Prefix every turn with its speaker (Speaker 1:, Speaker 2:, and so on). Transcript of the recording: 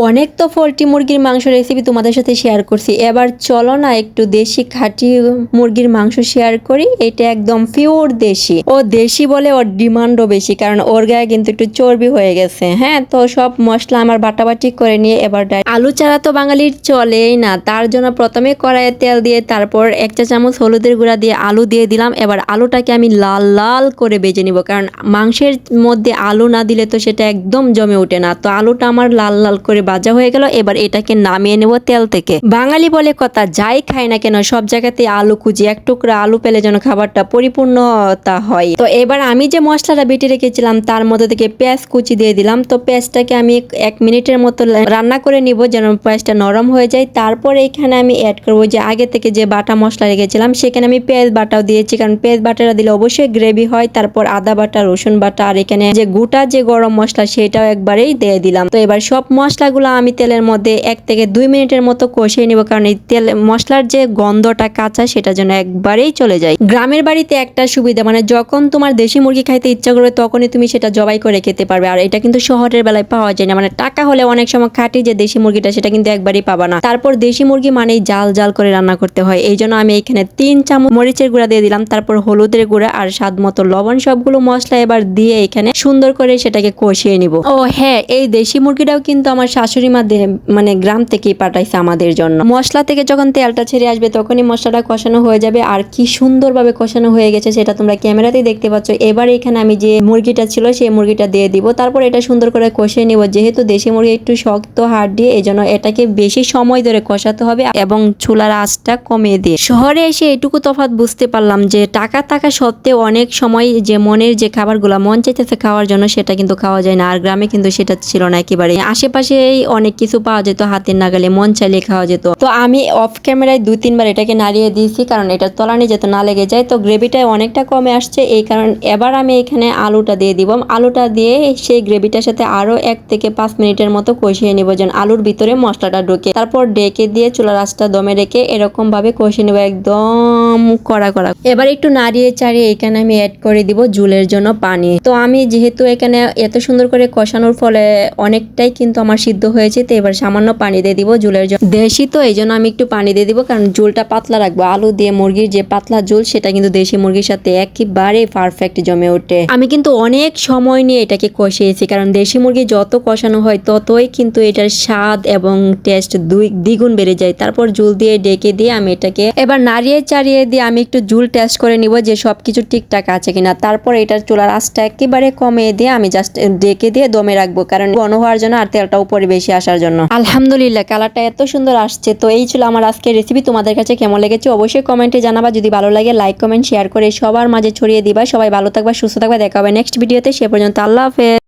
Speaker 1: অনেক তো পোল্ট্রি মুরগির মাংস রেসিপি তোমাদের সাথে শেয়ার করছি, এবার চলো না একটু দেশি খাঁটি মুরগির মাংস শেয়ার করি। এটা একদম পিওর দেশি, ও দেশি বলে ওর ডিমান্ডও বেশি, কারণ ওর গায়ে কিন্তু একটু চর্বি হয়ে গেছে। হ্যাঁ, তো সব মশলা আমার বাটাবাটি করে নিয়ে এবার আলু ছাড়া তো বাঙালির চলেই না, তার জন্য প্রথমে কড়াইয়ে তেল দিয়ে তারপর 1 চা চামচ হলুদের গুঁড়া দিয়ে আলু দিয়ে দিলাম। এবার আলুটাকে আমি লাল লাল করে ভেজে নিব, কারণ মাংসের মধ্যে আলু না দিলে তো সেটা একদম জমে ওঠে না। তো আলুটা আমার লাল লাল করে ভাজা হয়ে গেল, এবার এটাকে নামিয়ে নেব তেল থেকে। বাঙালি বলে কথা, যাই খাই না কেন সব জায়গাতে আলু খুঁজি, এক টুকরা আলু পেলে যেন খাবারটা পরিপূর্ণতা হয়। তো এবার আমি যে মশলাটা বেটে রেখেছিলাম তার মধ্যে থেকে পেঁয়াজ কুচি দিয়ে দিলাম। তো পেঁয়াজটাকে আমি 1 মিনিটের মতো রান্না করে নিব যেন পেঁয়াজটা নরম হয়ে যায়। তারপরে এখানে আমি অ্যাড করবো যে আগে থেকে যে বাটা মশলা রেখেছিলাম, সেখানে আমি পেঁয়াজ বাটাও দিয়েছি, কারণ পেঁয়াজ বাটাটা দিলে অবশ্যই গ্রেভি হয়। তারপর আদা বাটা, রসুন বাটা, আর এখানে যে গোটা যে গরম মশলা সেটাও একবারেই দিয়ে দিলাম। তো এবার সব মশলাগুলো আমি তেলের মধ্যে 1 থেকে 2 মিনিটের মতো কষিয়ে নিব, কারণ এই তেল মশলার যে গন্ধটা কাঁচা সেটা যেন একবারেই চলে যায়। গ্রামের বাড়িতে একটা সুবিধা, মানে যখন তোমার দেশি মুরগি খাইতে ইচ্ছা করবে তখনই তুমি সেটা জবাই করে খেতে পারবে, আর এটা কিন্তু শহরের বেলায় পাওয়া যায় না। মানে টাকা হলে অনেক সময় খাঁটি যে দেশি মুরগিটা সেটা কিন্তু একবারই পাবা না। তারপর দেশি মুরগি মানেই জাল জাল করে রান্না করতে হয়, এই জন্য আমি এখানে 3 চামচ মরিচের গুঁড়া দিয়ে দিলাম, তারপর হলুদের গুঁড়া আর স্বাদ মতো লবণ, সবগুলো মশলা এবার দিয়ে এখানে সুন্দর করে সেটাকে কষিয়ে নিব। ও হ্যাঁ, এই দেশি মুরগিটাও কিন্তু আমার শাশুড়ি মা মানে গ্রাম থেকেই পাঠাইছে আমাদের জন্য। মশলা থেকে যখন তেলটা ছেড়ে আসবে তখনই মশলাটা কষানো হয়ে যাবে, আর কি সুন্দরভাবে কষানো হয়ে গেছে সেটা তোমরা ক্যামেরাতেই দেখতে পাচ্ছ। এবার এখানে আমি যে মুরগিটা ছিল সেই মুরগিটা দিয়ে দিব, তারপর এটা সুন্দর করে কষিয়ে নিব। যেহেতু দেশি মুরগি একটু শক্ত হাড় এই জন্য এটাকে বেশি সময় ধরে কষাতে হবে এবং চুলার আঁচটা কমিয়ে দিয়ে। শহরে এসে এটুকু তফাৎ বুঝতে পারলাম যে টাকা থাকা সত্ত্বেও অনেক সময় যে মনের যে খাবারগুলো মন চাইতেছে খাওয়ার জন্য সেটা কিন্তু খাওয়া যায় না, আর গ্রামে কিন্তু সেটা ছিল না একেবারে। আশেপাশে অনেক কিছু পাওয়া যেত, হাতের নাগালে মন চাইলে খাওয়া যেত। তো আমি অফ ক্যামেরায় 2-3 বার এটাকে নাড়িয়ে দিয়েছি, কারণ এটা তলানি যেত না লেগে যায়। তো গ্রেভিটা অনেকটা কমে আসছে, এই কারণ এবার আমি এখানে আলুটা দিয়ে দিব। আলুটা দিয়ে সেই গ্রেভিটার সাথে আরো 1 থেকে 5 মিনিটের মতো কষিয়ে নিব যেন আলুর ভিতরে মশলাটা ঢুকে। তারপর ডেকে দিয়ে চুলার আঁচটা দমে রেখে এরকম ভাবে কষিয়ে নেব, একদম কড়া কড়া। এবার একটু নাড়িয়ে চাড়িয়ে এখানে আমি অ্যাড করে দিব ঝোলের জন্য পানি। তো আমি যেহেতু এখানে এত সুন্দর করে কষানোর ফলে অনেকটাই কিন্তু আমার সিদ্ধ হয়েছে, তো এবার সামান্য পানি দিয়ে দিব ঝোলের জন্য। দেশি তো এই জন্য আমি একটু পানি দিয়ে দিব, কারণ ঝোলটা পাতলা রাখবো। আলু দিয়ে মুরগির যে পাতলা ঝোল সেটা কিন্তু দেশি মুরগির সাথে একেবারে পারফেক্ট জমে ওঠে। আমি কিন্তু অনেক সময় নিয়ে এটাকে কষিয়েছি, কারণ দেশি মুরগি যত কষানো হয় ততই কিন্তু এটার স্বাদ এবং টেস্ট দ্বিগুণ বেড়ে যায়। তারপর ঝোল দিয়ে ডেকে দিয়ে আমি এটাকে এবার নাড়িয়ে চাড়িয়ে দিয়ে আমি একটু ঝোল টেস্ট করে নিব যে সবকিছু ঠিকঠাক আছে কিনা। তারপর এটার চুলার আঁচটা একেবারে কমিয়ে দিয়ে আমি জাস্ট ডেকে দিয়ে দমে রাখবো, কারণ ঘন হওয়ার জন্য আর তেলটা উপরে বেশি আসার জন্য। আলহামদুলিল্লাহ, কালারটা এত সুন্দর আসছে। তো এই ছিল আমার আজকের রেসিপি। তোমাদের কাছে কেমন লেগেছে অবশ্যই কমেন্টে জানাবা। যদি ভালো লাগে লাইক কমেন্ট শেয়ার করে সবার মাঝে ছড়িয়ে দিবা। সবাই ভালো থাকবা, সুস্থ থাকবা, দেখা হবে নেক্সট ভিডিওতে। সে পর্যন্ত আল্লাহ হাফেজ।